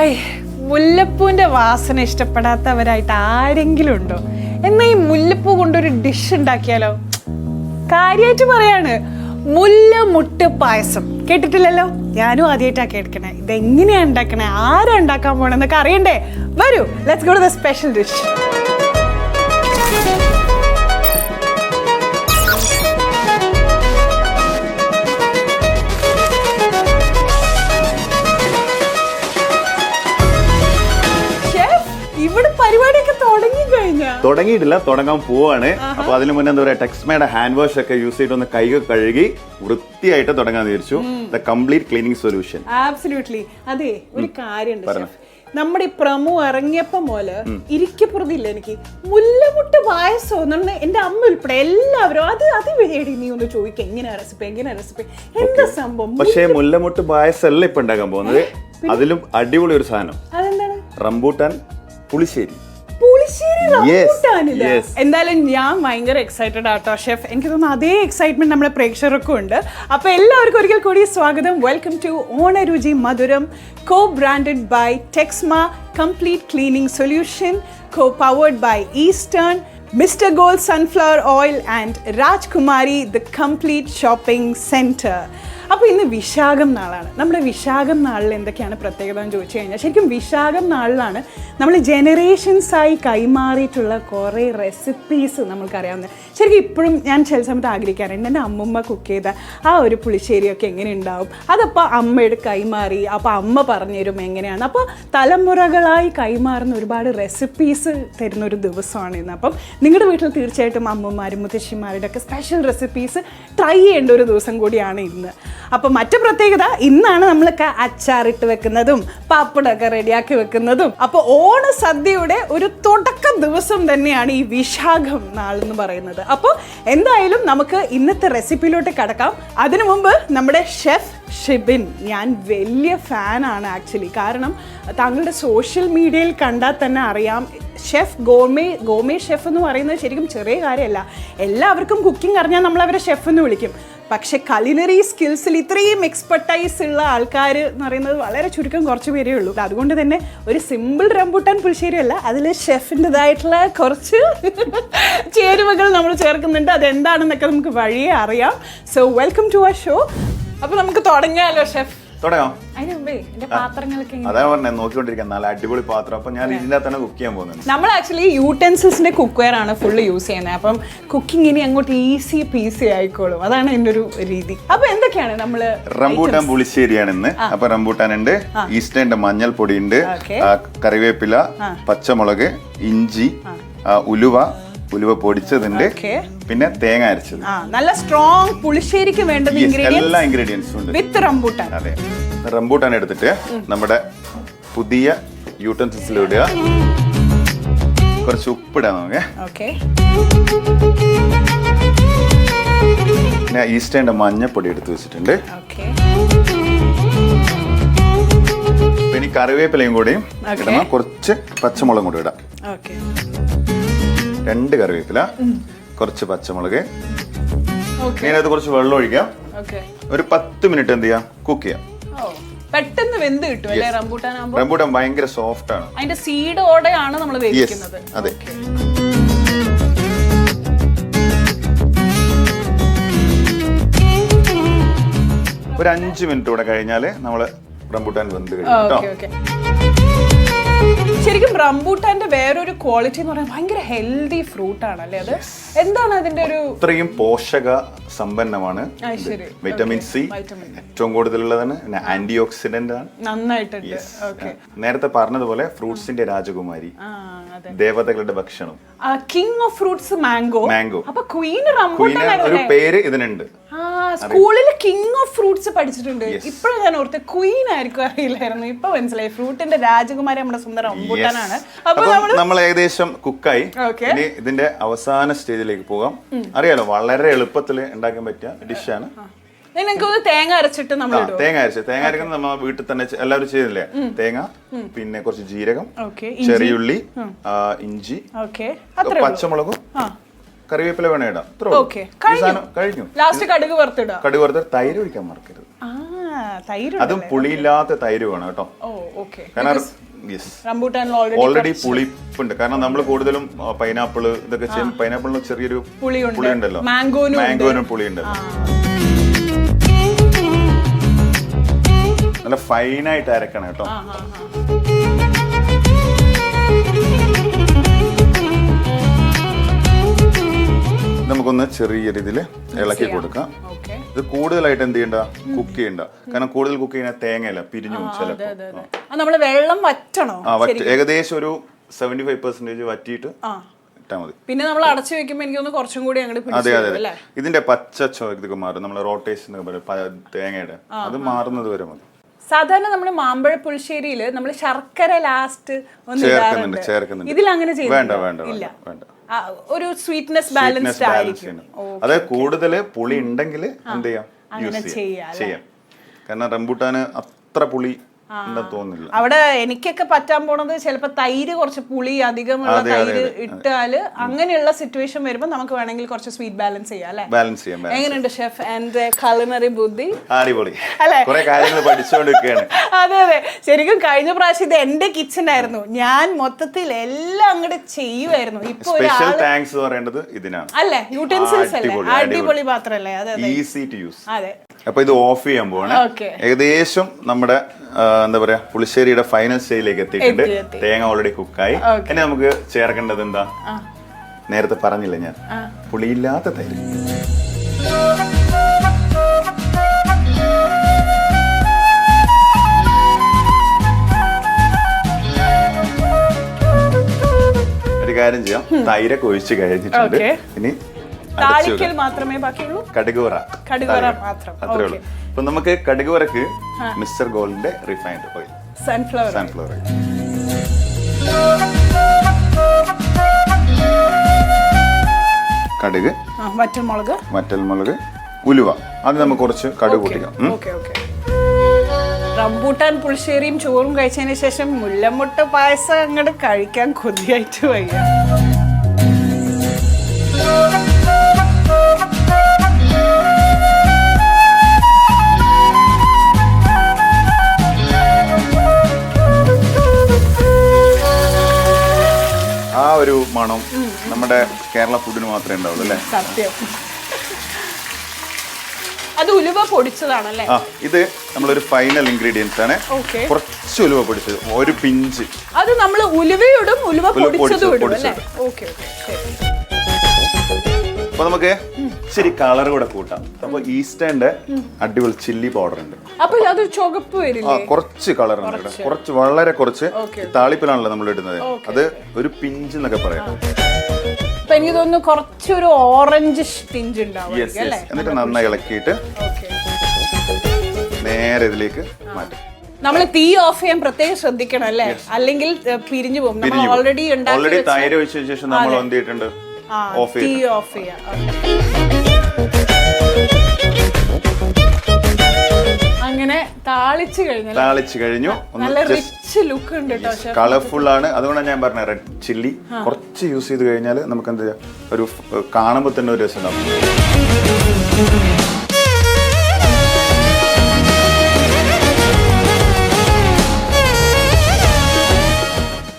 Hi, മുല്ലപ്പൂവിന്റെ വാസന ഇഷ്ടപ്പെടാത്തവരായിട്ട് ആരെങ്കിലും ഉണ്ടോ? എന്നാ ഈ മുല്ലപ്പൂ കൊണ്ടൊരു ഡിഷ് ഉണ്ടാക്കിയാലോ? കാര്യമായിട്ട് പറയാണ്, മുല്ലമുട്ട് പായസം കേട്ടിട്ടില്ലല്ലോ? ഞാനും ആദ്യമായിട്ടാ കേൾക്കണേ. ഇതെങ്ങനെയാ ഉണ്ടാക്കണേ, ആരാ ഉണ്ടാക്കാൻ പോണെന്നൊക്കെ അറിയണ്ടേ? വരൂ, let's go to the special dish. ഇവിടെ പരിപാടിയൊക്കെ തുടങ്ങിയിട്ടില്ല, തുടങ്ങാൻ പോവാണ്. അപ്പൊ അതിന് മുന്നേ എന്താ പറയാ, ടെക്സ്മയുടെ ഹാൻഡ് വാഷ് ഒക്കെ യൂസ് ചെയ്തിട്ട് ഒന്ന് കൈ കഴുകി വൃത്തിയായിട്ട് തുടങ്ങാൻ വിചാരിച്ചു. The complete cleaning solution. Absolutely. അതെ, ഒരു കാര്യമുണ്ട്, നമ്മുടെ ഈ പ്രമോ ഇറങ്ങിയപ്പോ പോലെ ഇരിക്കപ്പുറത്തില്ല എനിക്ക് മുല്ലമുട്ട് പായസം എന്നാണ് എന്റെ അമ്മ ഉൾപ്പെടെ എല്ലാവരും അത് വേടി നീ ഒന്ന് ചോദിക്കുക, എങ്ങനെയാ റെസിപ്പി എന്താ സംഭവം. പക്ഷേ മുല്ലമുട്ട് പായസം അല്ല ഇപ്പൊ ഉണ്ടാക്കാൻ പോകുന്നത്, അതിലും അടിപൊളി ഒരു സാധനം. അതെന്താണ്? റംബൂട്ടാൻ പുളിശ്ശേരി. എന്തായാലും ഞാൻ ഭയങ്കര എക്സൈറ്റഡ് ആട്ടോ ഷെഫ്. എനിക്ക് തോന്നുന്നു അതേ എക്സൈറ്റ്മെന്റ് നമ്മുടെ പ്രേക്ഷകർക്കും ഉണ്ട്. അപ്പൊ എല്ലാവർക്കും ഒരിക്കൽ കൂടി സ്വാഗതം. Welcome to Onaruchi Madhuram, co branded by Texma complete cleaning solution, co powered by Eastern, Mr Gold sunflower oil and Rajkumari the complete shopping centre. അപ്പോൾ ഇന്ന് വിശാഖം നാളാണ്. നമ്മുടെ വിശാഖം നാളിൽ എന്തൊക്കെയാണ് പ്രത്യേകത എന്ന് ചോദിച്ചു കഴിഞ്ഞാൽ, ശരിക്കും വിശാഖം നാളിലാണ് നമ്മൾ ജനറേഷൻസായി കൈമാറിയിട്ടുള്ള കുറേ റെസിപ്പീസ് നമ്മൾക്കറിയാവുന്നത്. ശരിക്കും ഇപ്പോഴും ഞാൻ ചില സമയത്ത് ആഗ്രഹിക്കാറുണ്ട്, എൻ്റെ അമ്മമ്മ കുക്ക് ചെയ്ത ആ ഒരു പുളിശ്ശേരിയൊക്കെ എങ്ങനെ ഉണ്ടാവും, അതപ്പോൾ അമ്മയുടെ കൈമാറി, അപ്പോൾ അമ്മ പറഞ്ഞു തരും എങ്ങനെയാണ്. അപ്പോൾ തലമുറകളായി കൈമാറുന്ന ഒരുപാട് റെസിപ്പീസ് തരുന്ന ഒരു ദിവസമാണ് ഇന്ന്. അപ്പം നിങ്ങളുടെ വീട്ടിൽ തീർച്ചയായിട്ടും അമ്മമാരും മുത്തശ്ശിമാരുടെ ഒക്കെ സ്പെഷ്യൽ റെസിപ്പീസ് ട്രൈ ചെയ്യേണ്ട ഒരു ദിവസം കൂടിയാണ് ഇന്ന്. അപ്പോൾ മറ്റു പ്രത്യേകത, ഇന്നാണ് നമ്മളൊക്കെ അച്ചാറിട്ട് വെക്കുന്നതും പാപ്പടൊക്കെ റെഡിയാക്കി വെക്കുന്നതും. അപ്പോൾ ഓണസദ്യയുടെ ഒരു തുടക്ക ദിവസം തന്നെയാണ് ഈ വിശാഖം നാളെന്ന് പറയുന്നത്. അപ്പോൾ എന്തായാലും നമുക്ക് ഇന്നത്തെ റെസിപ്പിയിലോട്ട് കടക്കാം. അതിനു മുമ്പ് നമ്മുടെ ഷെഫ് ഷിബിൻ, ഞാൻ വലിയ ഫാനാണ് ആക്ച്വലി. കാരണം താങ്കളുടെ സോഷ്യൽ മീഡിയയിൽ കണ്ടാൽ തന്നെ അറിയാം, ഷെഫ് ഗോമേ ഷെഫ് എന്ന് പറയുന്നത് ശരിക്കും ചെറിയ കാര്യമല്ല. എല്ലാവർക്കും കുക്കിംഗ് അറിഞ്ഞാൽ നമ്മളവരെ ഷെഫ് എന്ന് വിളിക്കും. പക്ഷെ കലിനറി സ്കിൽസിൽ ഇത്രയും എക്സ്പെർട്ടൈസ് ഉള്ള ആൾക്കാർ എന്ന് പറയുന്നത് വളരെ ചുരുക്കം കുറച്ച് പേരേ ഉള്ളൂ. അതുകൊണ്ട് തന്നെ ഒരു സിമ്പിൾ റംബൂട്ടാൻ പുളിശ്ശേരി അല്ല, അതിൽ ഷെഫിൻ്റെതായിട്ടുള്ള കുറച്ച് ചേരുവകൾ നമ്മൾ ചേർക്കുന്നുണ്ട്. അതെന്താണെന്നൊക്കെ നമുക്ക് വഴിയേ അറിയാം. So welcome to our show. അപ്പോൾ നമുക്ക് തുടങ്ങിയാലോ ഷെഫ്? തുടങ്ങാം. അതാ പറഞ്ഞ നോക്കിക്കൊണ്ടിരിക്കാൻ നല്ല അടിപൊളി പാത്രം. അപ്പൊ ഞാൻ ഇതിന്റെ തന്നെ കുക്ക് ചെയ്യാൻ പോകുന്നത്. നമ്മൾ ആക്ച്വലി യൂട്ടൻസിൽസിന്റെ കുക്ക്വെയർ ആണ് ഫുള്ള് യൂസ് ചെയ്യുന്നത്. അപ്പം കുക്കിംഗ് ഇനി അങ്ങോട്ട് ഈസി പീസി ആയിക്കോളും. അതാണ് എന്റെ ഒരു രീതി. അപ്പൊ എന്തൊക്കെയാണ് നമ്മള്? റംബൂട്ടാൻ പുളിശ്ശേരിയാണ് ഇന്ന്. അപ്പൊ റംബൂട്ടാൻ ഉണ്ട്, ഈസ്റ്റേന്റെ മഞ്ഞൾപ്പൊടി ഉണ്ട്, കറിവേപ്പില, പച്ചമുളക്, ഇഞ്ചി, ഉലുവ പൊടിച്ചതുണ്ട്, പിന്നെ തേങ്ങ അരച്ചത്. നല്ല സ്ട്രോങ് പുളിശ്ശേരിക്ക് വേണ്ട എല്ലാ ഇൻഗ്രീഡിയൻസും ഉണ്ട് വിത്ത് റംബൂട്ടാൻ. അതെ, റംബൂട്ടാൻ എടുത്തിട്ട് നമ്മുടെ പുതിയ യൂട്ടൻസിൽസിൽ ഇടുക. കുറച്ച് ഉപ്പിടാം നമുക്ക്. പിന്നെ ഈസ്റ്റേന്റെ മഞ്ഞപ്പൊടി എടുത്ത് വെച്ചിട്ടുണ്ട്. പിന്നെ കറിവേപ്പിലയും കൂടി ഇടണം. കുറച്ച് പച്ചമുളകും കൂടി ഇടാം. 2 കറിവേപ്പില, കുറച്ച് പച്ചമുളക്. ഇതിനകത്ത് കുറച്ച് വെള്ളം ഒഴിക്കാം. ഒരു 10 മിനിറ്റ് എന്ത് ചെയ്യാം, കുക്ക് ചെയ്യാം. പെട്ടെന്ന് വെന്ത് കിട്ടും അല്ലേ റംബൂട്ടാൻ? റംബൂട്ടാൻ ഭയങ്കര സോഫ്റ്റ് ആണ്. അതിന്റെ സീഡോടെയാണ് നമ്മൾ വേവിക്കുന്നത്. അതെ. ഒരു 5 മിനിറ്റ് കൂടെ കഴിഞ്ഞാല് നമ്മള് റംബൂട്ടാൻ വെന്ത് കഴിഞ്ഞു. ശരിക്കും റംബൂട്ടാന്റെ വേറൊരു ക്വാളിറ്റി എന്ന് പറയാൻ ഭയങ്കര ഹെൽത്തി ഫ്രൂട്ട് ആണല്ലേ അത്? എന്താണ് അതിന്റെ ഒരു? ഇത്രയും പോഷക സമ്പന്നമാണ്. വിറ്റമിൻ സി ഏറ്റവും കൂടുതലുള്ളതാണ്. പിന്നെ ആന്റി ഓക്സിഡന്റ് ആണ്. നന്നായിട്ടുണ്ട്. നേരത്തെ പറഞ്ഞതുപോലെ ഫ്രൂട്ട്സിന്റെ രാജകുമാരി, ദേവതകളുടെ ഭക്ഷണം, കിങ് ഓഫ് ഫ്രൂട്ട്സ് മാംഗോ. അപ്പൊ ക്വീൻ റംബൂട്ടാൻ ഒരു പേര് ഇതിനുണ്ട്. സ്കൂളിൽ കിങ് ഓഫ് ഫ്രൂട്ട്സ് പഠിച്ചിട്ടുണ്ട്. ഇപ്പോഴും ഞാൻ ഓർത്ത് ക്വീൻ ആയിരിക്കും, അറിയില്ലായിരുന്നു. ഇപ്പൊ മനസ്സിലായി, ഫ്രൂട്ടിന്റെ രാജകുമാരി നമ്മുടെ സ്വന്തം റംബൂട്ടാനാണ്. അപ്പൊ നമ്മൾ ഏകദേശം കുക്കായി. ഇനി ഇതിന്റെ അവസാന സ്റ്റേജിലേക്ക് പോകാം. അറിയാലോ, വളരെ എളുപ്പത്തിൽ ഉണ്ടാക്കാൻ പറ്റിയ ഡിഷാണ്. തേങ്ങ അരച്ചിട്ട് തേങ്ങ അരക്കുന്നത് നമ്മൾ വീട്ടിൽ തന്നെ എല്ലാവരും ചെയ്യുന്നില്ലേ? തേങ്ങ, പിന്നെ കുറച്ച് ജീരകം, ചെറിയുള്ളി, ഇഞ്ചി, പച്ചമുളകും, കറിവേപ്പില വേണം ഇടാം. കഴിഞ്ഞു. ലാസ്റ്റ് കടുക് വറുത്തിടാം. തൈര് ഒഴിക്കാൻ മറക്കരുത്. അതും പുളിയില്ലാത്ത തൈര് വേണം കേട്ടോ. ഓക്കെ കാരണം യെസ് റംബൂട്ടാനിൽ ഓൾറെഡി പുളിപ്പുണ്ട്. കാരണം നമ്മൾ കൂടുതലും പൈനാപ്പിൾ ഇതൊക്കെ ചെയ്യും. പൈനാപ്പിളിന് ചെറിയൊരു പുളി ഉണ്ടല്ലോ, മാംഗോനും പുളി ഉണ്ടല്ലോ. നല്ല ഫൈനായിട്ട് അരക്കണം കേട്ടോ. നമുക്കൊന്ന് ചെറിയ രീതിയിൽ ഇളക്കി കൊടുക്കാം. ഇത് കൂടുതലായിട്ട് എന്ത് ചെയ്യണ്ട, കുക്ക് ചെയ്യണ്ട. കാരണം കൂടുതൽ കുക്ക് ചെയ്യുന്ന തേങ്ങയല്ല, പിരിഞ്ഞു നമ്മള് വെള്ളം വറ്റണോ? ഏകദേശം ഒരു 75% വറ്റിയിട്ട് ഇട്ടാ മതി. പിന്നെ നമ്മൾ അടച്ചു വെക്കുമ്പോ എനിക്ക് തോന്നുന്നു കുറച്ചും കൂടി അങ്ങോട്ട്. അതെ അതെ, ഇതിന്റെ പച്ച ഇതൊക്കെ മാറും. നമ്മൾ റോട്ടേഷൻ തേങ്ങയുടെ അത് മാറുന്നത് വരെ മതി. സാധാരണ നമ്മൾ മാമ്പഴ പുളിശ്ശേരിയില് നമ്മൾ ശർക്കര ലാസ്റ്റ് ചേർക്കുന്നുണ്ട്. ഇതിൽ അങ്ങനെ വേണ്ട വേണ്ട വേണ്ട, ഒരു സ്വീറ്റ്നെസ് ബാലൻസ്ഡ് ആയിരിക്കും. അത് കൂടുതൽ പുളി ഉണ്ടെങ്കിൽ എന്ത് ചെയ്യാം. കാരണം റംബൂട്ടാന് അത്ര പുളി ഉണ്ടെന്ന് തോന്നുന്നില്ല. അവിടെ എനിക്കൊക്കെ പറ്റാൻ പോണത് ചിലപ്പോ തൈര് കുറച്ച് പുളി അധികമുള്ള തൈര് ഇട്ടാല് അങ്ങനെയുള്ള സിറ്റുവേഷൻ വരുമ്പോ നമുക്ക് വേണമെങ്കിൽ കുറച്ച് സ്വീറ്റ് ബാലൻസ് ചെയ്യാം അല്ലെ? ബാലൻസ് ചെയ്യാം. എങ്ങനെയുണ്ട് ഷെഫ് ആൻഡ് culinary ബുദ്ധി? അടിപൊളി അല്ലേ? കുറെ കാര്യങ്ങൾ പഠിച്ചുകൊണ്ടിരിക്കുകയാണ്. അതെ അതെ, ശരിക്കും കഴിഞ്ഞ പ്രാവശ്യം ഇത് എന്റെ കിച്ചൺ ആയിരുന്നു. ഞാൻ മൊത്തത്തിൽ എല്ലാം അങ്ങോട്ട് ചെയ്യുമായിരുന്നു. ഇപ്പൊ സ്പെഷ്യൽ താങ്ക്സ് പറയേണ്ടത് ഇതിനാണ് അല്ലേ? യൂട്ടൻസിൽസ് അല്ലേ? അടിപൊളി പാത്രല്ലേ? അതെ ഈസി ടു യൂസ്. അതെ. അപ്പൊ ഇത് ഓഫ് ചെയ്യാൻ പോവാണ്. ഏകദേശം നമ്മുടെ എന്താ പറയാ പുളിശ്ശേരിയുടെ ഫൈനൽ സ്റ്റേജിലേക്ക് എത്തിയിട്ടുണ്ട്. തേങ്ങ ഓൾറെഡി കുക്കായി. ഇനി നമുക്ക് ചേർക്കേണ്ടത് എന്താ, നേരത്തെ പറഞ്ഞില്ല ഞാൻ, പുളിയില്ലാത്ത തൈര്. ഒരു കാര്യം ചെയ്യാം, തൈരൊക്കെ ഒഴിച്ച് കഴിഞ്ഞിട്ടുണ്ട്. ഇനി താളിക്കൽ മാത്രമേ ബാക്കിയുള്ളൂ. കടുകുവറ മാത്രം. അത്രേ ഉള്ളൂ. അപ്പൊ നമുക്ക് കടുകുവറക്ക് മിസ്റ്റർ ഗോൾഡിന്റെ റിഫൈൻഡ് ഓയിൽ, സൺഫ്ലവർ ഓയിൽ. കടുക്, വറ്റൽമുളക്, ഉലുവ. അത് നമുക്ക് കുറച്ച് കടുക് പൊട്ടിക്കാം. റംബൂട്ടാൻ പുളിശ്ശേരിയും ചോറും കഴിച്ചതിന് ശേഷം മുല്ലമുട്ട പായസം അങ്ങോട്ട് കഴിക്കാൻ കൊതിയായിട്ട് വയ്യ. ആ ഒരു മണം നമ്മുടെ കേരള ഫുഡിന് മാത്രമേ ഉണ്ടാവുള്ളൂ അല്ലേ? സത്യം. അത് ഉലുവ പൊടിച്ചതാണല്ലേ? ഇത് നമ്മളൊരു ഫൈനൽ ഇൻഗ്രീഡിയൻസ് ആണ്. കുറച്ച് ഉലുവ പൊടിച്ചത്, ഒരു പിഞ്ച്. അത് നമ്മൾ ഉലുവയോടും ഉലുവ പൊടിച്ചതും ഇടും അല്ലേ? ഓക്കേ ഓക്കേ, ശരി. അപ്പൊ നമുക്ക് ശരി കളർ കൂടെ കൂട്ടാം. അപ്പൊ ഈസ്റ്റേന്റെ അടിപൊളി ചില്ലി പൗഡർ ഉണ്ട്. അപ്പൊ അത് ചുവപ്പ് വരില്ലേ? കുറച്ച് കളർ ഉണ്ട്, കുറച്ച്, വളരെ കുറച്ച്. താളിപ്പിലാണല്ലോ നമ്മൾ ഇടുന്നത്. അത് ഒരു പിഞ്ച് എന്നൊക്കെ പറയാം. എനിക്ക് തോന്നുന്നു കുറച്ചൊരു ഓറഞ്ച് പിഞ്ച് ഉണ്ടാവും. എന്നിട്ട് നന്നായി ഇളക്കിയിട്ട് നേരെ ഇതിലേക്ക് മാറ്റാം. നമ്മൾ തീ ഓഫ് ചെയ്യാൻ പ്രത്യേകം ശ്രദ്ധിക്കണം അല്ലേ? അല്ലെങ്കിൽ പിരിഞ്ഞു പോകും. ഓൾറെഡി തൈര് ഒഴിച്ച ശേഷം നമ്മൾ എന്ത് ചെയ്തിട്ടുണ്ട്, തീ ഓഫ് ചെയ്യാം. അങ്ങനെ താളിച്ചു കഴിഞ്ഞു. നല്ല റിച്ച് ലുക്ക് ഉണ്ട് കേട്ടോ, കളർഫുൾ ആണ്. അതുകൊണ്ടാണ് ഞാൻ പറഞ്ഞ റെഡ് ചില്ലി കുറച്ച് യൂസ് ചെയ്ത് കഴിഞ്ഞാൽ നമുക്ക് എന്താ ഒരു കാണുമ്പോൾ തന്നെ ഒരു രസം ഉണ്ടാവും.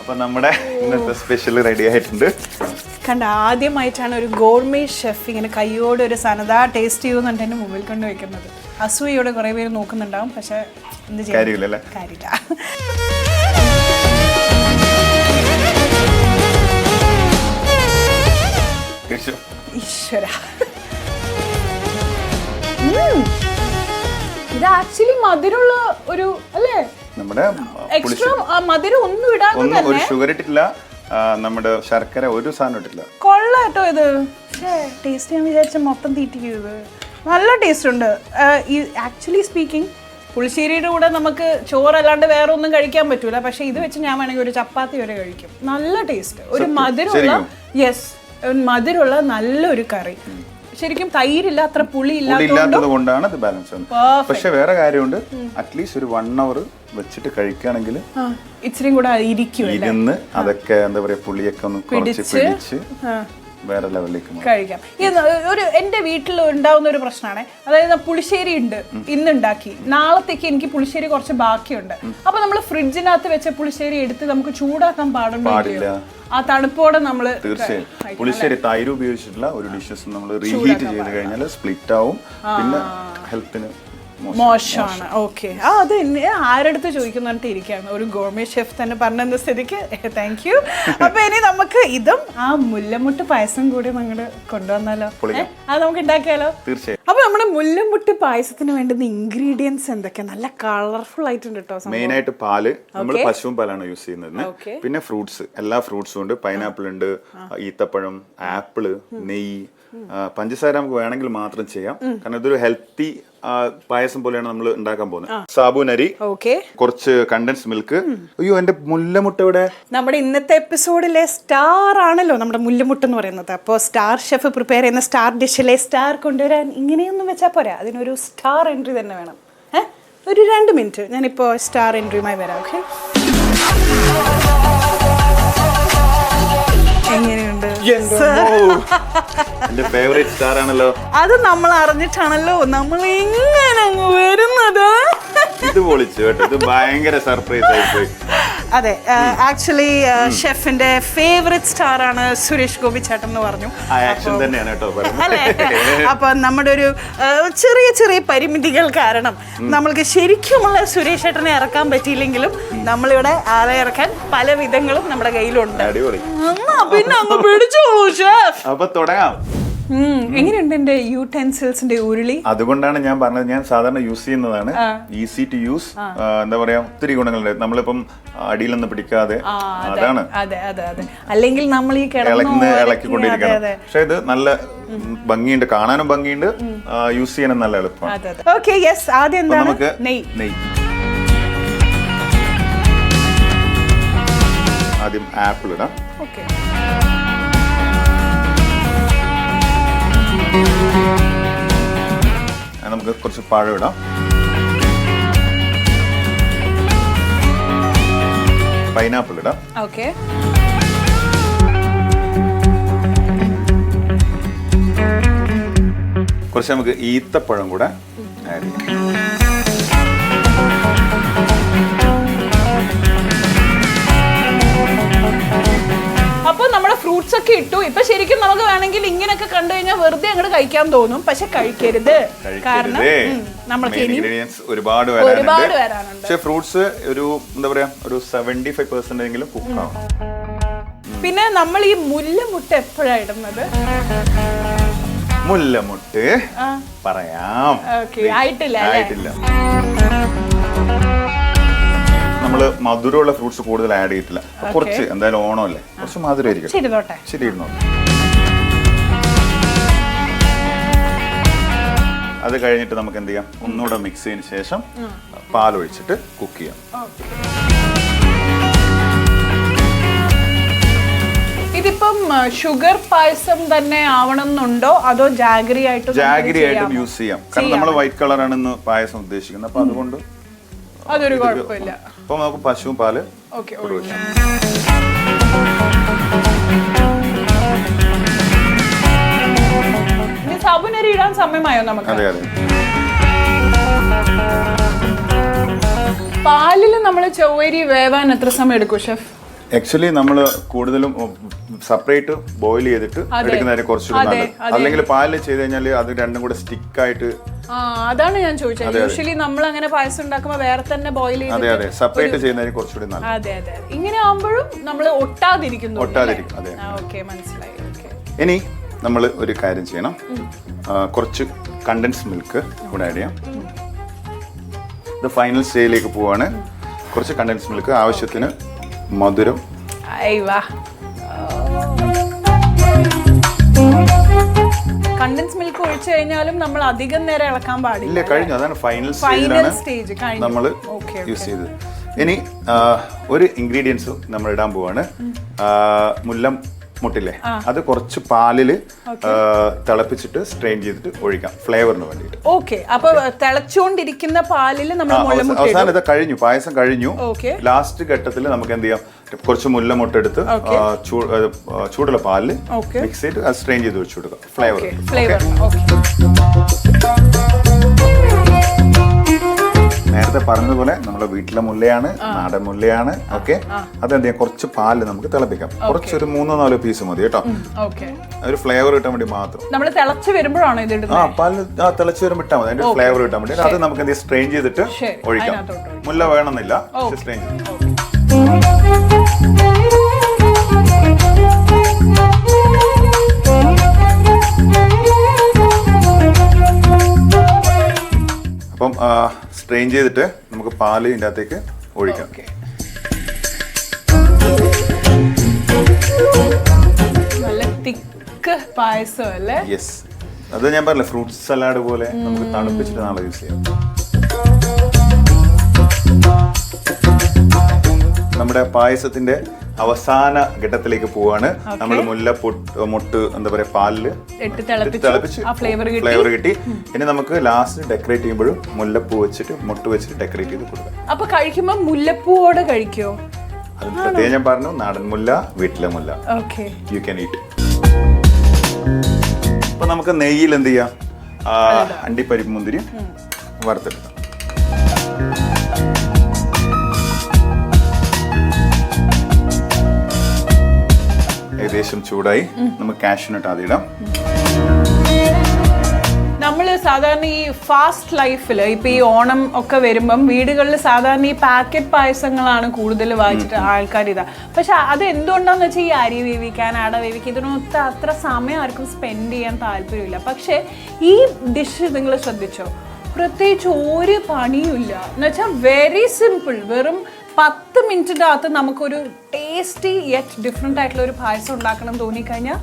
അപ്പൊ നമ്മുടെ ഇന്നത്തെ സ്പെഷ്യൽ റെഡി ആയിട്ടുണ്ട്. കണ്ട, ആദ്യമായിട്ടാണ് ഒരു ഗോർമേ ഷെഫ് ഇങ്ങനെ കൈയോടെ ഒരു സനദാ ടേസ്റ്റ് ചെയ്യുന്നുണ്ട് എന്റെ മുമ്പിൽ കൊണ്ട് വെക്കുന്നത്. അസൂയോടെ കുറെ പേര് നോക്കുന്നുണ്ടാവും, പക്ഷെ എന്ത് ചെയ്യാൻ കാര്യമില്ല. ഈശ്വര, ഇത് ആക്ച്വലി മധുരമുള്ള ഒരു അല്ലേ? നമ്മുടെ എക്സ്ട്രാ മധുരം ഒന്നും ഇടാതെ ഒരു ഷുഗർ ഇട്ടിട്ടില്ല, നമ്മുടെ ശർക്കര ഒരു സാധനം ഇട്ടില്ല. കൊള്ളാട്ടോ ഇത്. ടേസ്റ്റ് ഞാൻ വിചാരിച്ച മൊത്തം തീറ്റിക്കുന്നത്. നല്ല ടേസ്റ്റ് ഉണ്ട്. ഈ ആക്ച്വലി സ്പീക്കിംഗ് പുളിശ്ശേരിയുടെ കൂടെ നമുക്ക് ചോറല്ലാണ്ട് വേറെ ഒന്നും കഴിക്കാൻ പറ്റൂല. പക്ഷെ ഇത് വെച്ച് ഞാൻ വേണമെങ്കിൽ ഒരു ചപ്പാത്തി വരെ കഴിക്കും. നല്ല ടേസ്റ്റ്. ഒരു മധുരമുള്ള, മധുരമുള്ള നല്ലൊരു കറി. ശരിക്കും തൈരില്ല, അത്ര പുളി ഇല്ലാത്തത് കൊണ്ടാണ് ഇത് ബാലൻസ് ചെയ്യുന്നത്. പക്ഷെ വേറെ കാര്യമുണ്ട്, അറ്റ്ലീസ്റ്റ് ഒരു 1 hour വെച്ചിട്ട് കഴിക്കുകയാണെങ്കിൽ ഇച്ചിരി കൂടെ ഇരുന്ന് അതൊക്കെ എന്താ പറയാ പുളിയൊക്കെ ഒന്ന് കുറച്ച് പിടിച്ച് വേറെ ലെവലിലേക്ക് മാറും. കഴിക്കാം. എന്റെ വീട്ടിൽ ഉണ്ടാവുന്ന ഒരു പ്രശ്നമാണ്, അതായത് പുളിശ്ശേരി ഉണ്ട്, ഇന്നുണ്ടാക്കി, നാളത്തേക്ക് എനിക്ക് പുളിശ്ശേരി കുറച്ച് ബാക്കിയുണ്ട്. അപ്പൊ നമ്മൾ ഫ്രിഡ്ജിനകത്ത് വെച്ച പുളിശ്ശേരി എടുത്ത് നമുക്ക് ചൂടാക്കാൻ പാടില്ല. ആ തണുപ്പോടെ നമ്മള് തീർച്ചയായും പുളിശ്ശേരി തൈര് ഉപയോഗിച്ചിട്ടുള്ള ഒരു ഡിഷസ് നമ്മൾ റീഹീറ്റ് ചെയ്ത് കഴിഞ്ഞാൽ സ്പ്ലിറ്റ് ആവും, പിന്നെ ഹെൽത്തിന് മോശമാണ്. ഓക്കെ, അത് ആരടുത്ത് ചോദിക്കുന്നിട്ട് ഇരിക്കുകയാണ്, ഒരു ഗോർമേ ഷെഫ് തന്നെ പറഞ്ഞ സ്ഥിതിക്ക് താങ്ക് യു. അപ്പൊ ഇനി നമുക്ക് ഇതും ആ മുല്ലമുട്ട് പായസം കൂടി അങ്ങോട്ട് കൊണ്ടുവന്നാലോ? അത് നമുക്ക് ഉണ്ടാക്കിയാലോ? തീർച്ചയായും. അപ്പൊ നമ്മുടെ മുല്ലമുട്ട് പായസത്തിന് വേണ്ടുന്ന ഇൻഗ്രീഡിയൻസ് എന്തൊക്കെയാ? നല്ല കളർഫുൾ ആയിട്ടുണ്ട് കേട്ടോ. മെയിൻ ആയിട്ട് പാല്, നമ്മൾ പശുവും പാലാണ് യൂസ് ചെയ്യുന്നത്. പിന്നെ ഫ്രൂട്ട്സ്, എല്ലാ ഫ്രൂട്ട്സും ഉണ്ട്. പൈനാപ്പിൾ ഉണ്ട്, ഈത്തപ്പഴം, ആപ്പിള്, നെയ്യ്, പഞ്ചസാര നമുക്ക് വേണമെങ്കിൽ മാത്രം ചെയ്യാം, കാരണം ഇതൊരു ഹെൽത്തി പായസം പോലെയാണ് നമ്മൾ ഉണ്ടാക്കാൻ പോകുന്നത്. സാബുനരി, കുറച്ച് കണ്ടൻസ് മിൽക്ക്. അയ്യോ, എന്റെ മുല്ലമുട്ട ഇവിടെ. നമ്മുടെ ഇന്നത്തെ എപ്പിസോഡിലെ സ്റ്റാർ ആണല്ലോ നമ്മുടെ മുല്ലമുട്ട എന്ന് പറയുന്നത്. അപ്പോൾ സ്റ്റാർ ഷെഫ് പ്രിപ്പയർ ചെയ്യുന്ന സ്റ്റാർ ഡിഷിലെ സ്റ്റാർ കൊണ്ടുവരാൻ ഇങ്ങനെയൊന്നും വെച്ചാൽ പോരാ, അതിനൊരു സ്റ്റാർ എൻട്രി തന്നെ വേണം. ഒരു 2 മിനിറ്റ്, ഞാനിപ്പോൾ സ്റ്റാർ എൻട്രിയുമായി വരാം. ഓക്കെ, എങ്ങനെയുണ്ട്? എന്റെ ഫേവറേറ്റ് സ്റ്റാർ ആണല്ലോ. അത് നമ്മൾ അറിഞ്ഞിട്ടാണല്ലോ നമ്മൾ ഇങ്ങനെ അങ്ങ് വരുന്നത്. ഇത് പൊളിച്ചു കേട്ടോ, ഇത് ഭയങ്കര സർപ്രൈസ് ആയിപ്പോയി. അതെ, ആക്ച്വലി ഷെഫിന്റെ ഫേവറേറ്റ് സ്റ്റാർ ആണ് സുരേഷ് ഗോപി ചേട്ടൻ എന്ന് പറഞ്ഞു. അപ്പൊ നമ്മുടെ ഒരു ചെറിയ ചെറിയ പരിമിതികൾ കാരണം നമ്മൾക്ക് ശരിക്കുമുള്ള സുരേഷ് ചേട്ടനെ ഇറക്കാൻ പറ്റിയില്ലെങ്കിലും നമ്മളിവിടെ ആളെ ഇറക്കാൻ പല വിധങ്ങളും നമ്മുടെ കയ്യിലുണ്ട്. പിന്നെ അങ്ങ് പിടിച്ചോളൂ ഷെഫ്. അപ്പൊ തുടങ്ങാം. എങ്ങനെയുണ്ട് എന്റെ യൂടെൻസിൽസിന്റെ ഉരുളി? അതുകൊണ്ടാണ് ഞാൻ പറഞ്ഞത്, ഞാൻ സാധാരണ യൂസ് ചെയ്യുന്നതാണ്, ഈസി ടു യൂസ്. എന്താ പറയാ, ഒത്തിരി ഗുണങ്ങളുണ്ട്. നമ്മളിപ്പം അടിയിലൊന്നും പിടിക്കാതെ, അതാണ്. അതെ അതെ അതെ, അല്ലെങ്കിൽ നമ്മൾ ഈ ഇളക്കിക്കൊണ്ടിരിക്കണം. പക്ഷെ ഇത് നല്ല ഭംഗിയുണ്ട്, കാണാനും ഭംഗിയുണ്ട്, യൂസ് ചെയ്യാനും നല്ല എളുപ്പമാണ്. Okay, yes. ആദ്യം നമുക്ക് നെയ്യ്, ആദ്യം ആപ്പിൾ ഇടാം. ഓക്കെ, നമുക്ക് കുറച്ച് പഴം ഇടാം. പൈനാപ്പിൾ ഇടാം. ഓക്കെ, കുറച്ച് നമുക്ക് ഈത്തപ്പഴം കൂടെ ആഡ് ചെയ്യാം. അപ്പൊ നമ്മുടെ ഫ്രൂട്ട്സ് ഒക്കെ ഇട്ടു. ഇപ്പൊ ശരിക്കും നമുക്ക് വേണമെങ്കിൽ ഇങ്ങനെയൊക്കെ കണ്ടു കഴിഞ്ഞാൽ വെറുതെ അങ്ങോട്ട് കഴിക്കാൻ തോന്നും, പക്ഷെ കഴിക്കരുത്. കാരണം നമ്മൾക്ക് ഒരുപാട് വരാനുണ്ട്. പക്ഷെ ഫ്രൂട്ട്സ് ഒരു എന്താ പറയാ, ഒരു 75% എങ്കിലും കുക്ക് ആവും. പിന്നെ നമ്മൾ ഈ മുല്ലമുട്ട എപ്പോഴാണ് ഇടുന്നത്? മുല്ലമുട്ട് പറയാം, ആയിട്ടില്ല. നമ്മള് മധുരമുള്ള ഫ്രൂട്ട്സ് കൂടുതൽ ആഡ് ചെയ്തിട്ടില്ല. കുറച്ച് എന്തായാലും ഓണമല്ലേ, കുറച്ച് മധുരം ആയിരിക്കും. ശരി, ഇരുന്നോട്ടെ. അത് കഴിഞ്ഞിട്ട് നമുക്ക് എന്ത് ചെയ്യാം, ഒന്നുകൂടെ മിക്സ് ചെയ്തതിന് ശേഷം പാലൊഴിച്ചിട്ട് കുക്ക് ചെയ്യാം. ഇതിപ്പം ഷുഗർ പായസം തന്നെ ആവണമെന്നുണ്ടോ, അതോ ജാഗരി ആയിട്ടും യൂസ് ചെയ്യാം? കാരണം നമ്മൾ വൈറ്റ് കളറാണ് പായസം ഉദ്ദേശിക്കുന്നത്, അപ്പൊ അതുകൊണ്ട് അതൊരു കുഴപ്പമില്ല. അപ്പൊ നമുക്ക് പശുവും പാല് ഒഴിക്കാം. സാബുനരി ഇടാൻ സമയമായോ നമുക്ക്? അതെ അതെ. പാലിൽ നമ്മൾ ചൊവ്വരി വേവാൻ എത്ര സമയം എടുക്കും ഷെഫ്? ആക്ച്വലി നമ്മൾ കൂടുതലും സെപ്പറേറ്റ് ബോയിൽ ചെയ്തിട്ട് എടുക്കുന്നതായിരിക്കും കുറച്ചുകൂടി നല്ലത്. അല്ലെങ്കിൽ പാലിൽ ചെയ്ത് കഴിഞ്ഞാൽ അത് രണ്ടും കൂടെ സ്റ്റിക്ക് ആയിട്ട്. അതാണ് ഞാൻ ചോദിച്ചത്. യൂഷ്വലി നമ്മൾ അങ്ങനെ പായസം ഉണ്ടാക്കുമ്പോൾ വേറെ തന്നെ ബോയിൽ ചെയ്ത്. അതെ അതെ, സെപ്പറേറ്റ് ചെയ്യുന്നതായിരിക്കും കുറച്ചുകൂടി നല്ലത്. അതെ അതെ, ഇങ്ങനെ ആകുമ്പോഴും നമ്മൾ ഒട്ടാതിരിക്കുന്നു. അതെ. ഓക്കെ, മനസ്സിലായി. ഇനി നമ്മൾ ഒരു കാര്യം ചെയ്യണം, കുറച്ച് കണ്ടൻസ് മിൽക്ക് കൂടെ ആഡ് ചെയ്യാം. ഇത് ഫൈനൽ സ്റ്റേജിലേക്ക് പോവാണ്. കുറച്ച് കണ്ടൻസ് മിൽക്ക്, ആവശ്യത്തിന് മധുരം. കണ്ടൻസ് മിൽക്ക് ഒഴിച്ചു കഴിഞ്ഞാലും നമ്മൾ അധികം നേരം ഇളക്കാൻ പാടില്ല. ഇല്ല, കഴിഞ്ഞു. അതാണ് ഫൈനൽ സ്റ്റേജ് നമ്മൾ യൂസ് ചെയ്തത്. ഇനി ഒരു ഇൻഗ്രീഡിയൻസ് നമ്മൾ ഇടാൻ പോവാണ്. മുട്ടില്ലേ അത് കുറച്ച് പാലില് തിളപ്പിച്ചിട്ട് സ്ട്രെയിൻ ചെയ്തിട്ട് ഒഴിക്കാം ഫ്ലേവറിന് വേണ്ടിയിട്ട്. ഓക്കെ, അപ്പൊ തിളച്ചുകൊണ്ടിരിക്കുന്ന പാലില് നമ്മൾ അവസാനം ഇത് കഴിഞ്ഞു, പായസം കഴിഞ്ഞു. ലാസ്റ്റ് ഘട്ടത്തിൽ നമുക്ക് എന്ത് ചെയ്യാം, കുറച്ച് മുല്ലമുട്ട എടുത്ത് ചൂടുള്ള പാലില് മിക്സ് ചെയ്ത് അത് സ്ട്രെയിൻ ചെയ്ത് ഒഴിച്ചു കൊടുക്കാം ഫ്ലേവർ. നേരത്തെ പറഞ്ഞതുപോലെ നമ്മുടെ വീട്ടിലെ മുല്ലയാണ്, നാടൻ മുല്ലയാണ്. ഓക്കെ, അതെന്ത് ചെയ്യാം, കുറച്ച് പാല് നമുക്ക് തിളപ്പിക്കാം. കുറച്ചൊരു 3-4 പീസ് മതി കേട്ടോ, ഒരു ഫ്ലേവർ കിട്ടാൻ വേണ്ടി മാത്രം. നമ്മൾ തിളച്ച് വരുമ്പോഴാണോ ഇത് ഇടുന്നത്? പാല് തിളച്ച് വരുമ്പോൾ ഇട്ടാൽ മതി, അതിന്റെ ഫ്ലേവർ കിട്ടാൻ വേണ്ടി. അത് നമുക്ക് എന്ത് സ്ട്രെയിൻ ചെയ്തിട്ട് ഒഴിക്കാം. മുല്ല വേണമെന്നില്ല, സ്ട്രെയിൻ ചെയ്ത്. അപ്പം സ്ട്രെയിൻ ചെയ്തിട്ട് നമുക്ക് പാല് ഇതിൻ്റെ അകത്തേക്ക് ഒഴിക്കാം. നല്ല തിക്ക് പായസം അല്ലേ? യെസ്, അത് ഞാൻ പറഞ്ഞില്ല, ഫ്രൂട്ട് സലാഡ് പോലെ നമുക്ക് തണുപ്പിച്ചിട്ട് നാളെ യൂസ് ചെയ്യാം. നമ്മുടെ പായസത്തിന്റെ അവസാന ഘട്ടത്തിലേക്ക് പോവാണ്. നമ്മൾ മുട്ട് എന്താ പറയാ, പാലില് തിളപ്പിച്ച് ഫ്ലേവർ കിട്ടി. ഇനി നമുക്ക് ലാസ്റ്റ് ഡെക്കറേറ്റ് ചെയ്യുമ്പോഴും മുല്ലപ്പൂ വെച്ചിട്ട് മുട്ട് വെച്ചിട്ട് ഡെക്കറേറ്റ് ചെയ്ത് കൊടുക്കാം. അപ്പൊ കഴിക്കുമ്പോ മുല്ലപ്പൂവോടെ കഴിക്കോ? അത് പ്രത്യേകം ഞാൻ പറഞ്ഞു, നാടൻ മുല്ല, വീട്ടിലെ മുല്ല, യു ക്യാൻ ഈറ്റ്. അപ്പൊ നമുക്ക് നെയ്യിൽ എന്ത് ചെയ്യാം, അണ്ടിപ്പരിപ്പ് മുന്തിരി വറുത്തെടുക്കാം. ഏകദേശം ചൂടായി, നമുക്ക് കാഷ്യൂനട്ട് ആദ്യം ഇടാം. നമ്മൾ സാധാരണ ഈ ഫാസ്റ്റ് ലൈഫിൽ ഇപ്പൊ ഈ ഓണം ഒക്കെ വരുമ്പം വീടുകളിൽ സാധാരണ ഈ പാക്കറ്റ് പായസങ്ങളാണ് കൂടുതൽ വാങ്ങിച്ചിട്ട് ആൾക്കാർ ഇതാ. പക്ഷെ അത് എന്തുകൊണ്ടാന്ന് വെച്ചാൽ ഈ അരി വേവിക്കാൻ, അട വേവിക്കാൻ, ഇതിനൊത്ത് അത്ര സമയം ആർക്കും സ്പെൻഡ് ചെയ്യാൻ താല്പര്യമില്ല. പക്ഷെ ഈ ഡിഷ് നിങ്ങൾ ശ്രദ്ധിച്ചോ, പ്രത്യേകിച്ച് ഒരു പണിയുമില്ല എന്ന് വെച്ചാൽ വെരി സിമ്പിൾ. വെറും 10 മിനിറ്റിൻ്റെ അകത്ത് നമുക്കൊരു ടേസ്റ്റി യെറ്റ് ഡിഫറെൻ്റ് ആയിട്ടുള്ള ഒരു പായസം ഉണ്ടാക്കണം തോന്നിക്കഴിഞ്ഞാൽ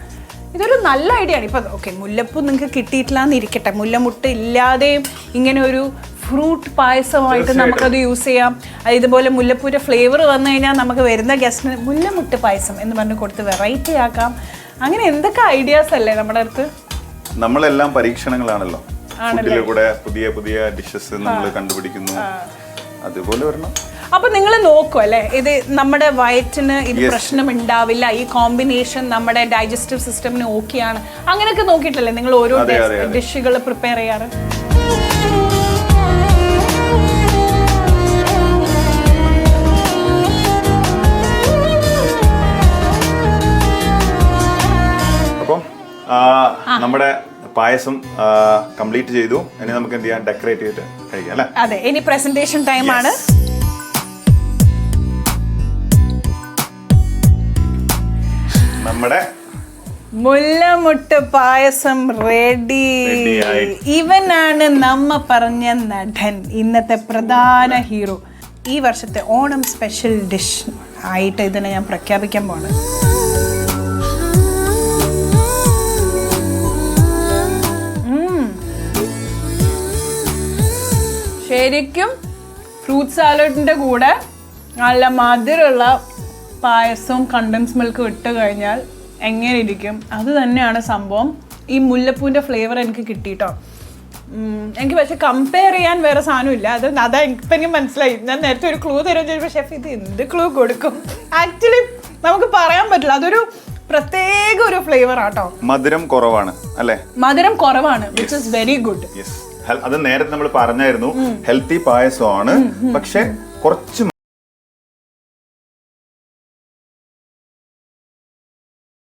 ഇതൊരു നല്ല ഐഡിയ ആണ്. ഇപ്പം ഓക്കെ, മുല്ലപ്പൂ നിങ്ങൾക്ക് കിട്ടിയിട്ടില്ല എന്നിരിക്കട്ടെ, മുല്ലമുട്ട ഇല്ലാതെയും ഇങ്ങനെ ഒരു ഫ്രൂട്ട് പായസമായിട്ട് നമുക്കത് യൂസ് ചെയ്യാം. ഇതുപോലെ മുല്ലപ്പൂവിൻ്റെ ഫ്ലേവർ വന്നു കഴിഞ്ഞാൽ നമുക്ക് വരുന്ന ഗസ്റ്റിന് മുല്ലമുട്ട പായസം എന്ന് പറഞ്ഞ് കൊടുത്ത് വെറൈറ്റി ആക്കാം. അങ്ങനെ എന്തൊക്കെ ഐഡിയാസ് അല്ലേ നമ്മുടെ അടുത്ത്. നമ്മളെല്ലാം പരീക്ഷണങ്ങളാണല്ലോ, കൂടെ പുതിയ പുതിയ ഡിഷസ് നമ്മൾ കണ്ടുപിടിക്കുന്നു, അതുപോലെ വരണം. അപ്പൊ നിങ്ങൾ നോക്കും അല്ലേ, ഇത് നമ്മുടെ വയറ്റിന് ഇത് പ്രശ്നം ഉണ്ടാവില്ല, ഈ കോമ്പിനേഷൻ നമ്മുടെ ഡൈജസ്റ്റീവ് സിസ്റ്റമിന് ഓക്കെയാണ്, അങ്ങനെയൊക്കെ നോക്കിയിട്ടല്ലേ നിങ്ങൾ ഓരോ ഡിഷുകൾ പ്രിപ്പയർ ചെയ്യാറ്? അപ്പം നമ്മുടെ പായസം കംപ്ലീറ്റ് ചെയ്തു. ഇനി നമുക്ക് എന്ത് ചെയ്യാം, ഡെക്കറേറ്റ് ചെയ്തിട്ട് കഴിക്കാം അല്ലേ? അതെ, ഇനി പ്രസന്റേഷൻ ടൈം ആണ്. നമ്മുടെ മുല്ലമുട്ട് പായസം റെഡി. ഇവനാണ് നമ്മ പറഞ്ഞ നടൻ, ഇന്നത്തെ പ്രധാന ഹീറോ. ഈ വർഷത്തെ ഓണം സ്പെഷ്യൽ ഡിഷ് ആയിട്ട് ഇതിനെ ഞാൻ പ്രഖ്യാപിക്കാൻ പോണ്. ശരിക്കും ഫ്രൂട്ട് സാലഡിൻ്റെ കൂടെ നല്ല മധുരമുള്ള പായസവും കണ്ടൻസ് മിൽക്കും ഇട്ട് കഴിഞ്ഞാൽ എങ്ങനെ ഇരിക്കും, അത് തന്നെയാണ് സംഭവം. ഈ മുല്ലപ്പൂവിൻ്റെ ഫ്ലേവർ എനിക്ക് കിട്ടിയിട്ടോ. എനിക്ക് പക്ഷെ കമ്പയർ ചെയ്യാൻ വേറെ സാധനമില്ല. അതാ ഇപ്പം എനിക്ക് മനസ്സിലായി. ഞാൻ നേരത്തെ ഒരു ക്ലൂ തരുമെന്ന് ചോദിച്ചപ്പോൾ ഷെഫ് ഇത് എന്ത് ക്ലൂ കൊടുക്കും, ആക്ച്വലി നമുക്ക് പറയാൻ പറ്റില്ല. അതൊരു പ്രത്യേക ഒരു ഫ്ലേവർ ആട്ടോ. മധുരം കുറവാണ് അല്ലേ? മധുരം കുറവാണ്, വിച്ച് ഇസ് വെരി ഗുഡ്. അത് നേരത്തെ നമ്മൾ പറഞ്ഞായിരുന്നു, ഹെൽത്തി പായസമാണ്, പക്ഷെ കുറച്ച്